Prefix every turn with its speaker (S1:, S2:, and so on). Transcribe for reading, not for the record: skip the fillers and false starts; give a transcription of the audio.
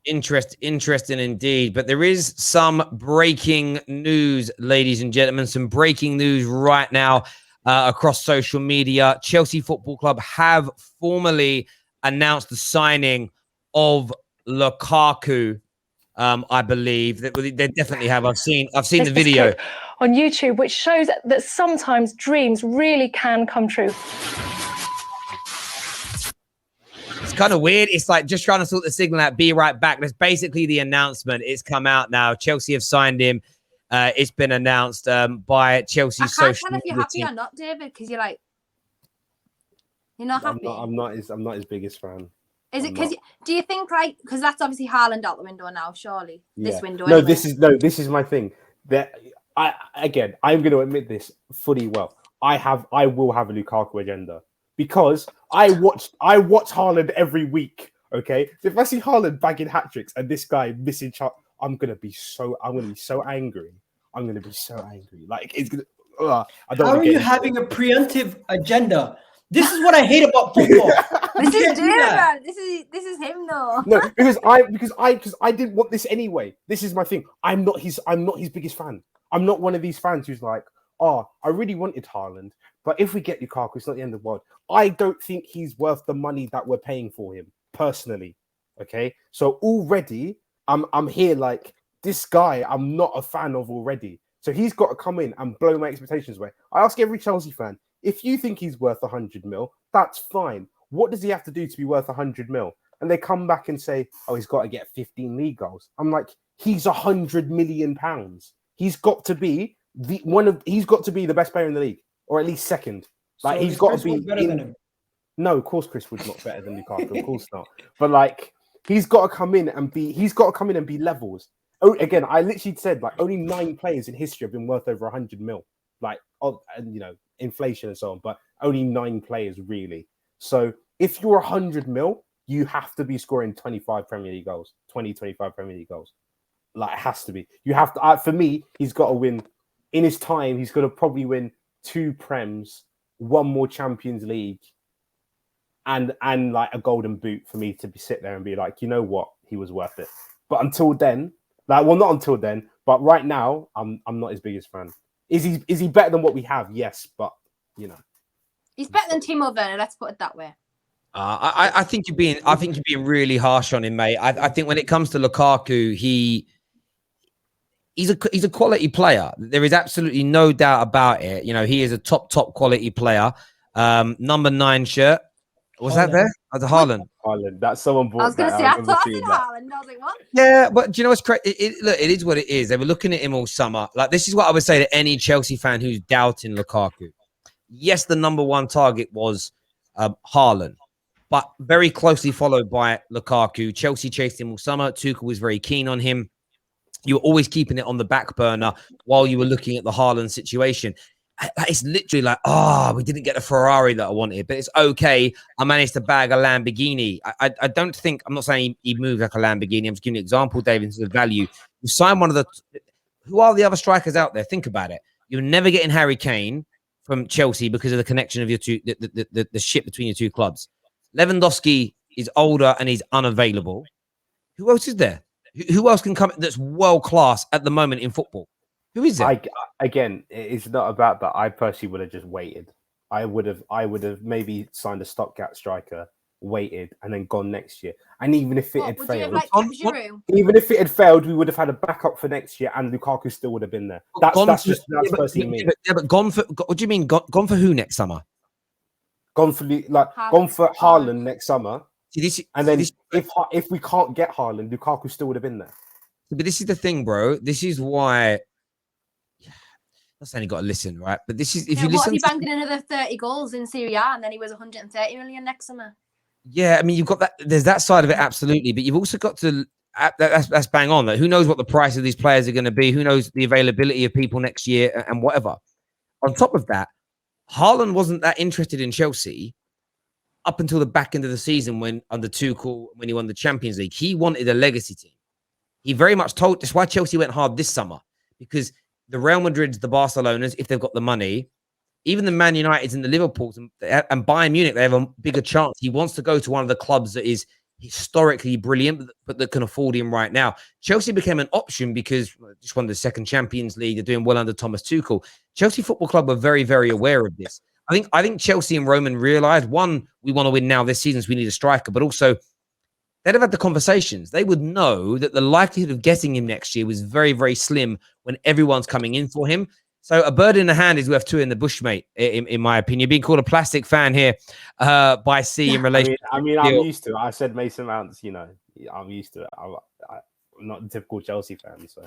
S1: Interesting indeed. But there is some breaking news, ladies and gentlemen. Some breaking news right now across social media. Chelsea Football Club have formally announced the signing of Lukaku. I believe that they definitely have. I've seen the video
S2: on YouTube, which shows that sometimes dreams really can come true.
S1: It's kind of weird. It's like just trying to sort the signal out, be right back. That's basically the announcement. It's come out now. Chelsea have signed him. It's been announced by Chelsea's social media.
S3: I can't tell if you're happy or not, David, because you're not happy.
S4: I'm not his biggest fan.
S3: Is it because do you think because that's obviously Haaland out the window now, surely?
S4: Yeah.
S3: This window.
S4: No,
S3: anyway.
S4: this is my thing. That I'm going to admit this fully well. I will have a Lukaku agenda because I watch Haaland every week. Okay, so if I see Haaland bagging hat tricks and this guy missing I'm gonna be so angry. I'm gonna be so angry. Like it's gonna. I don't.
S5: How are you having a preemptive agenda? This is what I hate about football.
S3: This is man. This is him though.
S4: No, because I didn't want this anyway. This is my thing. I'm not his biggest fan. I'm not one of these fans who's like, I really wanted Haaland, but if we get Lukaku, it's not the end of the world. I don't think he's worth the money that we're paying for him, personally. Okay, so already I'm here like this guy. I'm not a fan of already. So he's got to come in and blow my expectations away. I ask every Chelsea fan, if you think he's worth 100 mil, that's fine. What does he have to do to be worth 100 mil? And they come back and say, he's got to get 15 league goals. I'm like, he's 100 million pounds. He's got to be the best player in the league, or at least second. Like, so he's got to be
S5: better than him.
S4: No, of course Chris Wood's not better than Lukaku, of course not. But like, he's got to come in and be levels. Oh, again, I literally said like only 9 players in history have been worth over 100 mil. Like, and inflation and so on, but only 9 players really. So if you're 100 mil, you have to be scoring 25 Premier League goals, 25 Premier League goals. Like, it has to be. You have to. For me, he's got to win in his time. He's got to probably win 2 Prems, 1 more Champions League, and like a golden boot for me to sit there and be like, you know what, he was worth it. But until then, not until then, but right now, I'm not his biggest fan. Is he better than what we have? Yes, but
S3: he's better than Timo Werner. Let's put it that way.
S1: I think you're being really harsh on him, mate. I think when it comes to Lukaku, he's a quality player. There is absolutely no doubt about it. He is a top quality player. Number 9 shirt. Was that there? At the Haaland.
S4: That's someone bought.
S3: I was going to say, I thought I did Haaland. I was like, what?
S1: Yeah, but do you know what's crazy? Look, it is what it is. They were looking at him all summer. Like, this is what I would say to any Chelsea fan who's doubting Lukaku. Yes, the number 1 target was Haaland, but very closely followed by Lukaku. Chelsea chased him all summer. Tuchel was very keen on him. You were always keeping it on the back burner while you were looking at the Haaland situation. It's literally like, we didn't get the Ferrari that I wanted, but it's okay. I managed to bag a Lamborghini. I don't think, I'm not saying he moved like a Lamborghini. I'm just giving you an example, David, into the value. You sign one of who are the other strikers out there? Think about it. You're never getting Harry Kane from Chelsea because of the connection of your two, the ship between your 2 clubs. Lewandowski is older and he's unavailable. Who else is there? Who else can come that's world class at the moment in football? Who is it?
S4: Again, it's not about that. I personally would have just waited. I would have maybe signed a stopgap striker, waited, and then gone next year. And even if it had failed, we would have had a backup for next year, and Lukaku still would have been there. That's personally me.
S1: Yeah, but gone for what do you mean? Gone for who next summer?
S4: Gone for Haaland next summer. If we can't get Haaland, Lukaku still would have been there.
S1: But this is the thing, bro. This is why. I'm not saying you got to listen, right? But this is if you listen.
S3: What if he banged in another 30 goals in Serie A and then he was 130 million next summer?
S1: Yeah, I mean, you've got that. There's that side of it, absolutely. But you've also got to. That's bang on. Like, who knows what the price of these players are going to be? Who knows the availability of people next year and whatever. On top of that, Haaland wasn't that interested in Chelsea up until the back end of the season when under Tuchel, when he won the Champions League. He wanted a legacy team. He very much told. That's why Chelsea went hard this summer, because the Real Madrids, the Barcelonas, if they've got the money, even the Man Uniteds and the Liverpools and Bayern Munich, they have a bigger chance. He wants to go to one of the clubs that is historically brilliant, but that can afford him right now. Chelsea became an option because just won the second Champions League. They're doing well under Thomas Tuchel. Chelsea Football Club were very, very aware of this. I think Chelsea and Roman realized, one, we want to win now this season, so we need a striker, but also they'd have had the conversations. They would know that the likelihood of getting him next year was very, very slim when everyone's coming in for him. So a bird in the hand is worth two in the bush, mate, in my opinion. Being called a plastic fan here by C in relation.
S4: I'm used to it. I said Mason Mounts, I'm used to it. I'm not the typical Chelsea fan, so.